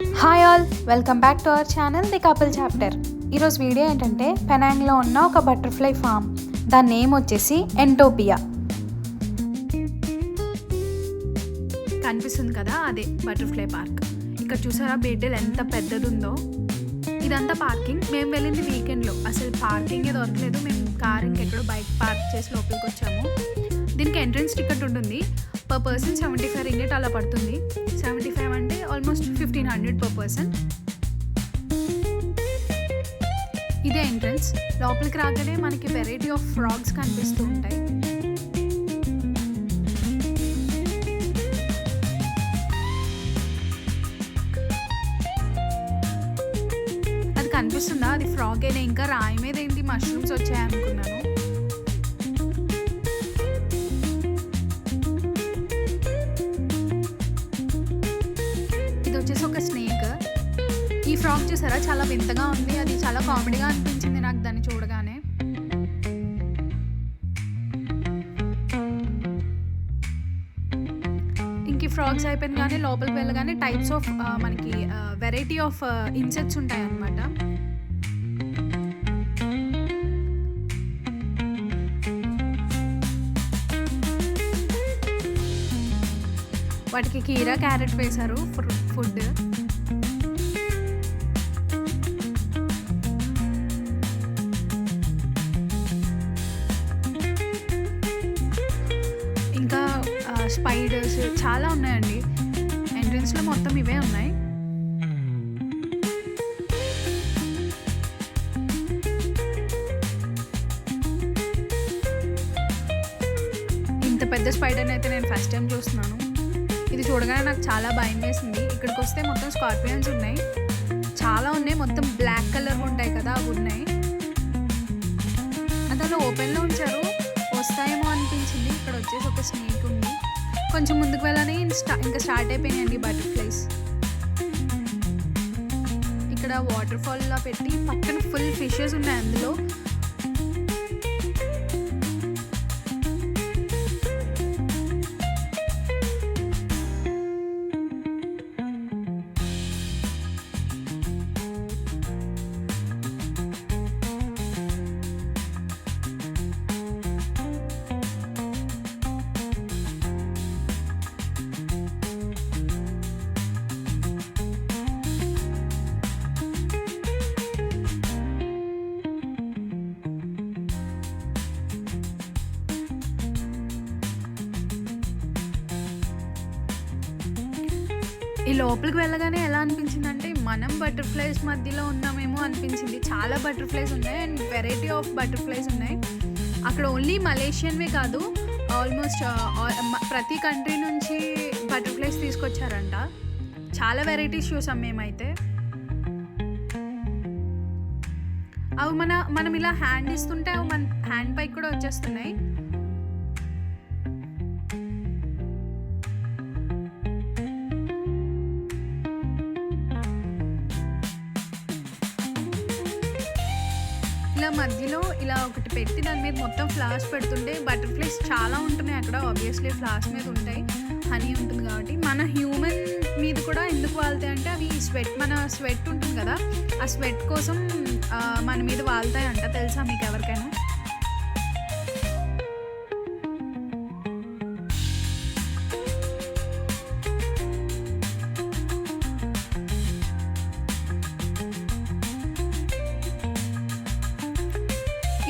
Hi all, welcome back to our channel the couple chapter. ఈరోజు video ఏంటంటే పెనాంగ్లో ఉన్న ఒక బటర్ఫ్లై ఫామ్. దాని నేమ్ వచ్చేసి ఎంటోపియా. కనిపిస్తుంది కదా, అదే బటర్ఫ్లై పార్క్. ఇక్కడ చూసారా బెడ్డెల్ ఎంత పెద్దది ఉందో. ఇదంతా పార్కింగ్. మేము వెళ్ళింది వీకెండ్లో, అసలు పార్కింగే దొరకలేదు. మేము కార్ ఇంకెక్కడో బైక్ పార్క్ చేసి లోపలికి వచ్చాము. దీనికి ఎంట్రన్స్ టికెట్ ఉంటుంది. పర్ పర్సన్ 75 రింగిట్ అలా పడుతుంది. 75 అంటే ఆల్మోస్ట్ 1500 పర్ పర్సన్. ఇదే ఎంట్రన్స్. లోపలికి రాగానే మనకి వెరైటీ ఆఫ్ ఫ్రాగ్స్ కనిపిస్తూ ఉంటాయి. అది కనిపిస్తుందా? అది ఫ్రాగ్ అయినా ఇంకా రాయి మీద ఏంటి మష్రూమ్స్ వచ్చాయనుకున్నాను. వచ్చేసి ఒక స్నేక్. ఈ ఫ్రాగ్ చూసారా, చాలా వింతగా ఉంది. అది చాలా కామెడీగా అనిపించింది నాకు దాన్ని చూడగానే. ఇంక ఫ్రాగ్స్ అయిపోయింది కానీ లోపలికి వెళ్ళగానే టైప్స్ ఆఫ్ మనకి వెరైటీ ఆఫ్ ఇన్సెక్ట్స్ ఉంటాయి అన్నమాట. వాటికి కీరా క్యారెట్ వేశారు ఫుడ్. ఇంకా స్పైడర్స్ చాలా ఉన్నాయండి. ఎంట్రన్స్లో మొత్తం ఇవే ఉన్నాయి. ఇంత పెద్ద స్పైడర్ని అయితే నేను ఫస్ట్ టైం చూస్తున్నాను. ఇది చూడగానే నాకు చాలా భయం వేసింది. ఇక్కడికి వస్తే మొత్తం స్కార్పియన్స్ ఉన్నాయి, చాలా ఉన్నాయి. మొత్తం బ్లాక్ కలర్ ఉంటాయి కదా, అవి ఉన్నాయి. అది అలా ఓపెన్లో ఉంచారు, వస్తాయేమో అనిపించింది. ఇక్కడ వచ్చేసి ఒక స్నేక్ ఉంది. కొంచెం ముందుకు వెళ్ళని ఇంకా స్టార్ట్ అయిపోయినాయండి బటర్ఫ్లైస్. ఇక్కడ వాటర్ ఫాల్లా పెట్టి పక్కన ఫుల్ ఫిషెస్ ఉన్నాయి అందులో. ఈ లోపలికి వెళ్ళగానే ఎలా అనిపించింది అంటే మనం బటర్ఫ్లైస్ మధ్యలో ఉన్నామేమో అనిపించింది. చాలా బటర్ఫ్లైస్ ఉన్నాయి అండ్ వెరైటీ ఆఫ్ బటర్ఫ్లైస్ ఉన్నాయి. అక్కడ ఓన్లీ మలేషియన్వే కాదు, ఆల్మోస్ట్ ప్రతి కంట్రీ నుంచి బటర్ఫ్లైస్ తీసుకొచ్చారంట. చాలా వెరైటీస్ చూసాం మేమైతే. అవి మనం ఇలా హ్యాండ్ ఇస్తుంటే అవి మన హ్యాండ్ పైకి కూడా వచ్చేస్తున్నాయి. ఇలా మధ్యలో ఇలా ఒకటి పెట్టి దాని మీద మొత్తం ఫ్లవర్స్ పెడుతుంటే బటర్ఫ్లైస్ చాలా ఉంటున్నాయి అక్కడ. ఆబ్వియస్లీ ఫ్లవర్స్ మీద ఉంటాయి, హనీ ఉంటుంది కాబట్టి. మన హ్యూమన్ మీద కూడా ఎందుకు వాళ్తాయి అంటే అవి మన స్వెట్ ఉంటుంది కదా, ఆ స్వెట్ కోసం మన మీద వాళ్తాయి అంట. తెలుసా మీకు ఎవరికైనా?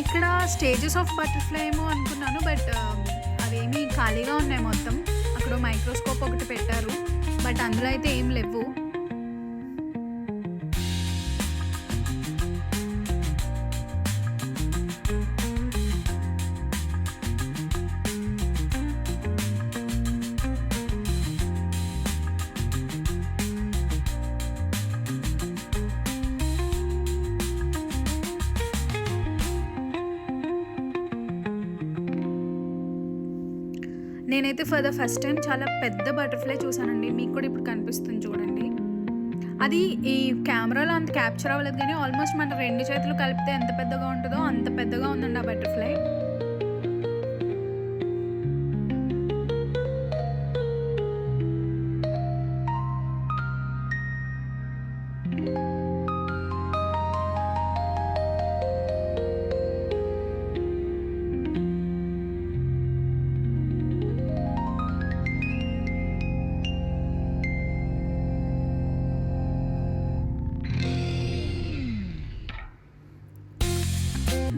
ఇక్కడ స్టేజెస్ ఆఫ్ బటర్ఫ్లై ఏమో అనుకున్నాను, బట్ అవేమీ ఖాళీగా ఉన్నాయి మొత్తం. అక్కడ మైక్రోస్కోప్ ఒకటి పెట్టారు, బట్ అందులో అయితే ఏం లేవు. నేనైతే ఫర్ ద ఫస్ట్ టైం చాలా పెద్ద బటర్ఫ్లై చూసానండి. మీకు కూడా ఇప్పుడు కనిపిస్తుంది చూడండి. అది ఈ కెమెరాలో అంత క్యాప్చర్ అవ్వలేదు కానీ ఆల్మోస్ట్ మన 2 చేతులు కలిపితే ఎంత పెద్దగా ఉంటుందో అంత పెద్దగా ఉందండి ఆ బటర్ఫ్లై.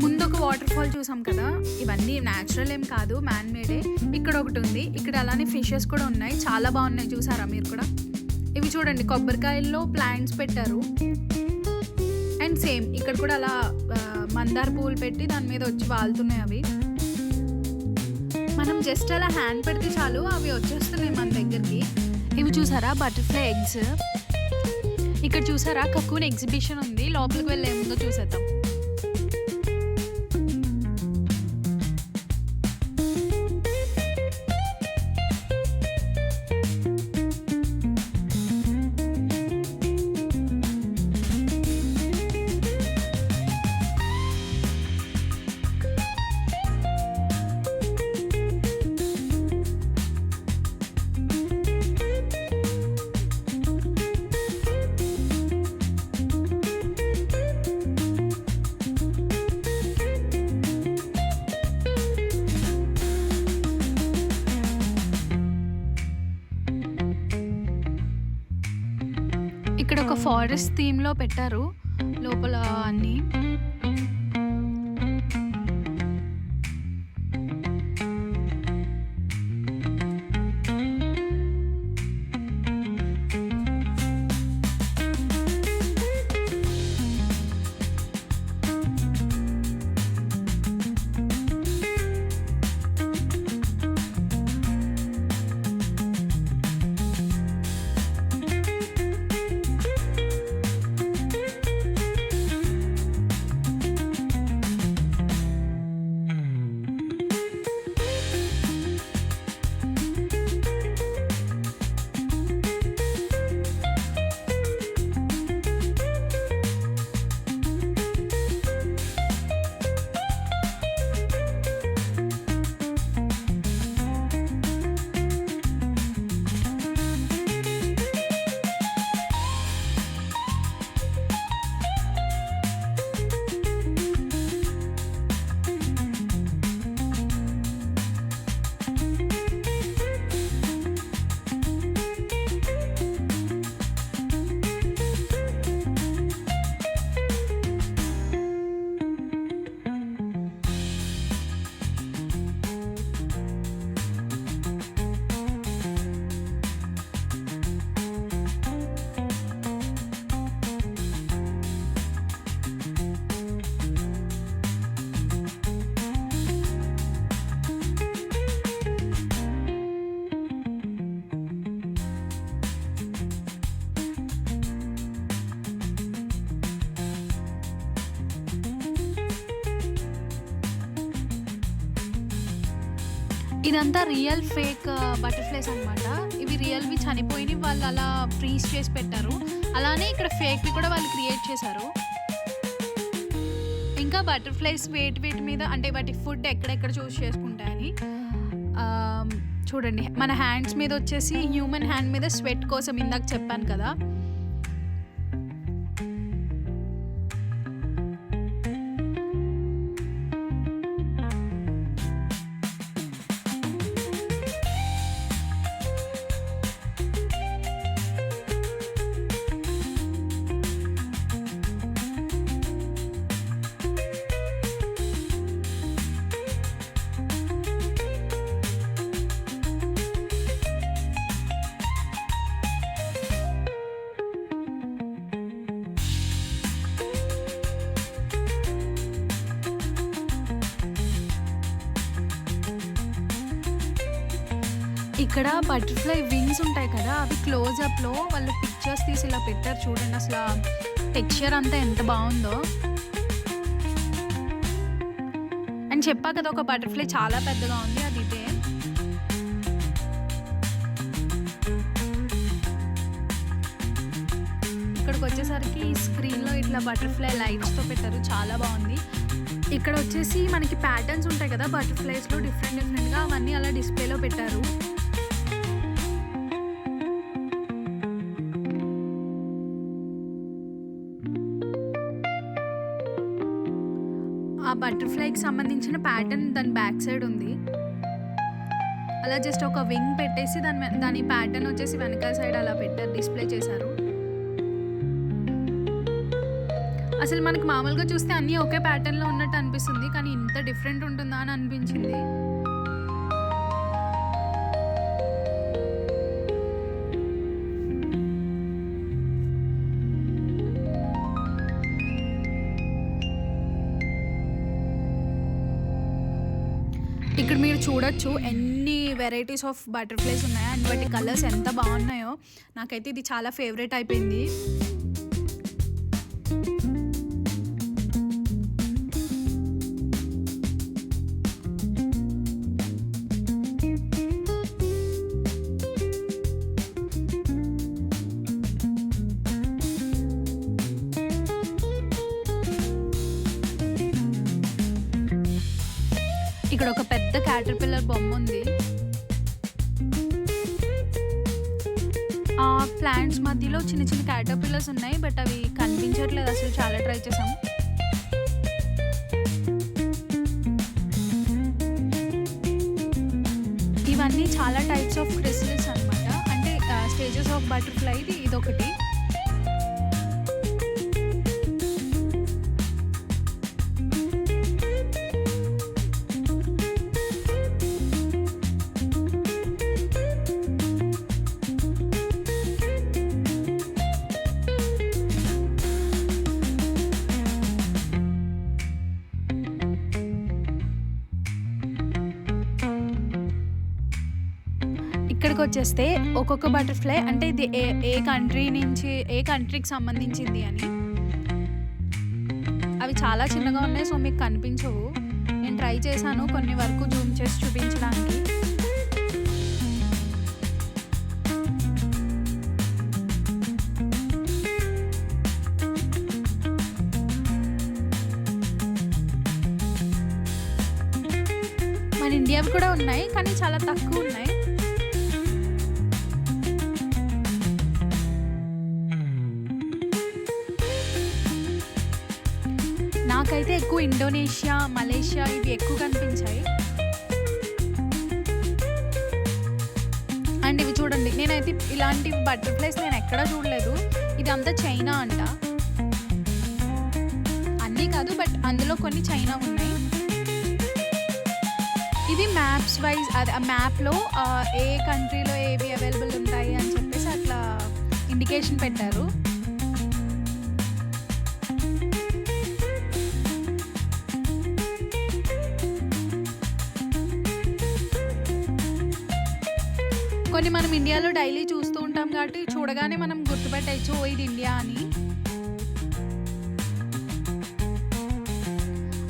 ముందొక వాటర్ ఫాల్ చూసాం కదా, ఇవన్నీ న్యాచురల్ ఏం కాదు, మ్యాన్ మేడే. ఇక్కడ ఒకటి ఉంది, ఇక్కడ అలానే ఫిషెస్ కూడా ఉన్నాయి, చాలా బాగున్నాయి. చూసారా మీరు కూడా? ఇవి చూడండి, కొబ్బరికాయల్లో ప్లాంట్స్ పెట్టారు. అండ్ సేమ్ ఇక్కడ కూడా అలా మందార పువ్వులు పెట్టి దాని మీద వచ్చి వాలుతున్నాయి అవి. మనం జస్ట్ అలా హ్యాండ్ పెడితే చాలు అవి వచ్చేస్తున్నాయి మన దగ్గరికి. ఇవి చూసారా బటర్ఫ్లై ఎగ్స్. ఇక్కడ చూసారా కకూన్ ఎగ్జిబిషన్ ఉంది, లోపలికి వెళ్ళే ముందో చూసేద్దాం. ఇక్కడ ఒక ఫారెస్ట్ థీమ్లో పెట్టారు లోపల అన్నీ. ఇదంతా రియల్ ఫేక్ బటర్ఫ్లైస్ అనమాట. ఇవి రియల్వి చనిపోయినవి వాళ్ళు అలా ఫ్రీజ్ చేసి పెట్టారు. అలానే ఇక్కడ ఫేక్వి కూడా వాళ్ళు క్రియేట్ చేశారు. ఇంకా బటర్ఫ్లైస్ వేటి మీద అంటే వాటి ఫుడ్ ఎక్కడెక్కడ చూస్ చేసుకుంటాయని చూడండి. మన హ్యాండ్స్ మీద వచ్చేసి హ్యూమన్ హ్యాండ్ మీద స్వెట్ కోసం ఇందాక చెప్పాను కదా, ఇక్కడ బటర్ఫ్లై వింగ్స్ ఉంటాయి కదా, అవి క్లోజప్లో వాళ్ళు పిక్చర్స్ తీసి ఇలా పెట్టారు. చూడండి అసలు టెక్స్చర్ అంతా ఎంత బాగుందో. అని చెప్పా కదా ఒక బటర్ఫ్లై చాలా పెద్దగా ఉంది, అది ఇదే. ఇక్కడికి వచ్చేసరికి స్క్రీన్లో ఇట్లా బటర్ఫ్లై లైట్స్తో పెట్టారు, చాలా బాగుంది. ఇక్కడ వచ్చేసి మనకి ప్యాటర్న్స్ ఉంటాయి కదా బటర్ఫ్లైస్లో, డిఫరెంట్గా అవన్నీ అలా డిస్ప్లేలో పెట్టారు. బటర్‌ఫ్లైకి సంబంధించిన ప్యాటర్న్ దాని బ్యాక్ సైడ్ ఉంది. అలా జస్ట్ ఒక వింగ్ పెట్టేసి దాని ప్యాటర్న్ వచ్చేసి వెనకాల సైడ్ అలా పెట్టారు, డిస్‌ప్లే చేశారు. అసలు మనకు మామూలుగా చూస్తే అన్నీ ఒకే ప్యాటర్న్‌లో ఉన్నట్టు అనిపిస్తుంది. కానీ ఇంత డిఫరెంట్ ఉంటుందా అని అనిపించింది. ఇక్కడ మీరు చూడొచ్చు ఎన్ని వెరైటీస్ ఆఫ్ బటర్‌ఫ్లైస్ ఉన్నాయో అండ్ వాటి కలర్స్ ఎంత బాగున్నాయో. నాకైతే ఇది చాలా ఫేవరెట్ అయిపోయింది. ఇక్కడ ఒక పెద్ద క్యాటర్‌పిల్లర్ బొమ్మ ఉంది. ఆ ప్లాంట్స్ మధ్యలో చిన్న చిన్న క్యాటర్‌పిల్లర్స్ ఉన్నాయి. బట్ అవి కనిపించట్లేదు అసలు. చాలా ట్రై చేసాం. ఇవన్నీ చాలా టైప్స్ ఆఫ్ క్రిసలిస్ అన్నమాట. అంటే స్టేజెస్ ఆఫ్ బటర్‌ఫ్లై ఇదొకటి. ఇక్కడికొచ్చేస్తే ఒక్కొక్క బటర్‌ఫ్లై అంటే ఇది ఏ కంట్రీకి సంబంధించింది అని. అవి చాలా చిన్నగా ఉన్నాయి. సో మీకు కనిపించవు. నేను ట్రై చేశాను కొన్ని వరకు జూమ్ చేసి చూపించడానికి. మన ఇండియావి కూడా ఉన్నాయి కానీ చాలా తక్కువ ఉన్నాయి. నాకైతే ఎక్కువ ఇండోనేషియా, మలేషియా ఇవి ఎక్కువ కనిపించాయి. అండ్ ఇవి చూడండి, నేనైతే ఇలాంటి బటర్‌ఫ్లైస్ నేను ఎక్కడా చూడలేదు. ఇదంతా చైనా అంట. అన్నీ కాదు బట్ అందులో కొన్ని చైనా ఉన్నాయి. ఇవి మ్యాప్స్ వైజ్ ఆ మ్యాప్‌లో ఏ కంట్రీలో ఏవి అవైలబుల్ ఉంటాయి అని చెప్పేసి అట్లా ఇండికేషన్ పెట్టారు. కొన్ని మనం ఇండియాలో డైలీ చూస్తూ ఉంటాం కాబట్టి చూడగానే మనం గుర్తుపట్టేయచ్చు, ఓ ఇది ఇండియా అని.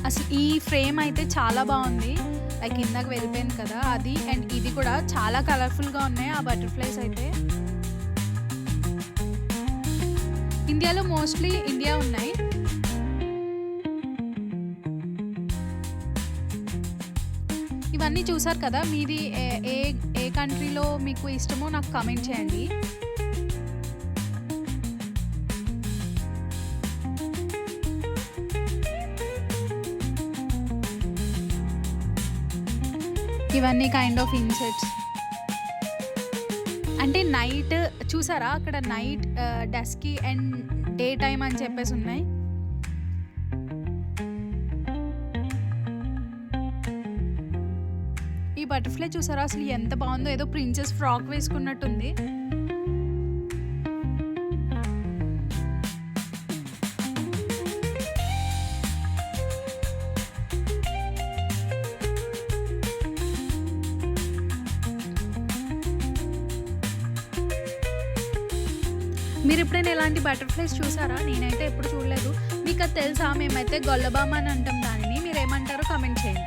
అసలు ఈ ఫ్రేమ్ అయితే చాలా బాగుంది. లైక్ ఇందాక వెళ్ళిపోయింది కదా అది. అండ్ ఇది కూడా చాలా కలర్ఫుల్గా ఉన్నాయి ఆ బటర్‌ఫ్లైస్ అయితే. ఇండియాలో మోస్ట్లీ ఇండియా ఉన్నాయి. ఇవన్నీ చూసారు కదా. మీది ఏ కంట్రీలో మీకు ఇష్టమో నాకు కామెంట్ చేయండి. ఇవన్నీ కైండ్ ఆఫ్ ఇన్సెక్ట్స్. అంటే నైట్ చూసారా అక్కడ night, dusky and day time అని చెప్పేసి ఉన్నాయి. ఈ బటర్‌ఫ్లై చూసారా అసలు ఎంత బాగుందో. ఏదో ప్రిన్సెస్ ఫ్రాక్ వేసుకున్నట్టుంది. మీరు ఎప్పుడైనా ఇలాంటి బటర్‌ఫ్లైస్ చూసారా? నేనైతే ఎప్పుడు చూడలేదు. మీకు అది తెలుసా? మేమైతే గొల్లబామ అని అంటాం దానిని. మీరు ఏమంటారో కామెంట్ చేయండి.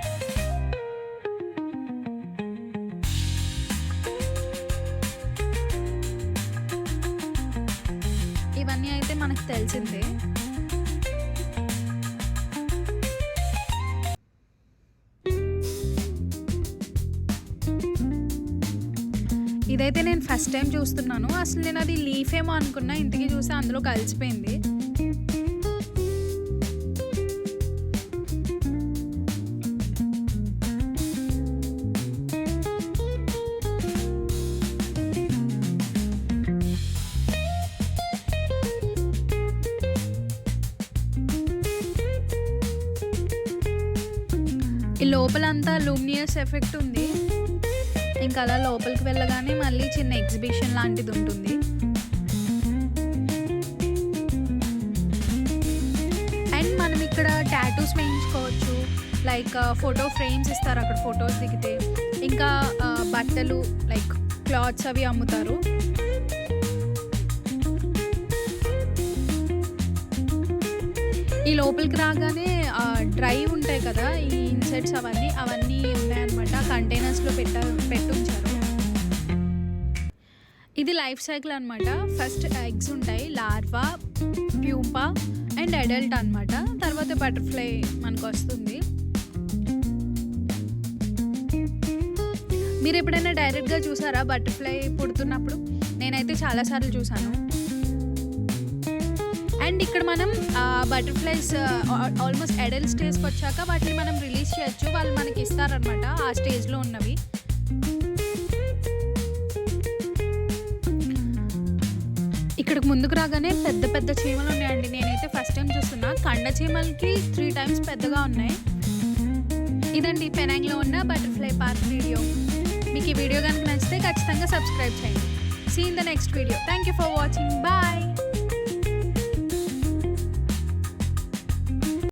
ఇవన్నీ అయితే మనకు తెలిసిందే. ఇదైతే నేను ఫస్ట్ టైం చూస్తున్నాను. అసలు నేను అది లీఫ్ ఏమో అనుకున్నా, ఇంతకీ చూస్తే అందులో కలిసిపోయింది. ఈ లోపలంతా లూమినియస్ ఎఫెక్ట్ ఉంది. ఇంకా అలా లోపలికి వెళ్ళగానే మళ్ళీ చిన్న ఎగ్జిబిషన్ లాంటిది ఉంటుంది. అండ్ మనం ఇక్కడ టాటూస్ వేయించుకోవచ్చు. లైక్ ఫోటో ఫ్రేమ్స్ ఇస్తారు అక్కడ ఫొటోస్ దిగితే. ఇంకా బట్టలు లైక్ క్లాత్స్ అవి అమ్ముతారు. ఈ లోపలికి రాగానే డ్రైవ్ ఉంటాయి కదా, ఈ ఇన్సెట్స్ అవన్నీ ఉన్నాయన్నమాట. కంటైనర్స్లో పెట్టుంచారు. ఇది లైఫ్ సైకిల్ అనమాట. ఫస్ట్ ఎగ్స్ ఉంటాయి, లార్వా, ప్యూపా అండ్ అడల్ట్ అనమాట. తర్వాత బటర్ఫ్లై మనకు వస్తుంది. మీరు ఎప్పుడైనా డైరెక్ట్గా చూసారా బటర్ఫ్లై పుడుతున్నప్పుడు? నేనైతే చాలాసార్లు చూసాను. అండ్ ఇక్కడ మనం బటర్ఫ్లైస్ ఆల్మోస్ట్ అడల్ట్ స్టేజ్కి వచ్చాక వాటిని మనం రిలీజ్ చేయొచ్చు. వాళ్ళు మనకి ఇస్తారనమాట ఆ స్టేజ్లో ఉన్నవి. ఇక్కడికి ముందుకు రాగానే పెద్ద పెద్ద చీమలు ఉన్నాయండి. నేనైతే ఫస్ట్ టైం చూస్తున్నా. కండ చీమలకి 3 times పెద్దగా ఉన్నాయి. ఇదండి పెనాంగ్లో ఉన్న బటర్ఫ్లై పార్క్ వీడియో. మీకు ఈ వీడియో కనుక నచ్చితే ఖచ్చితంగా సబ్స్క్రైబ్ చేయండి. See in the next video. Thank you for watching. Bye.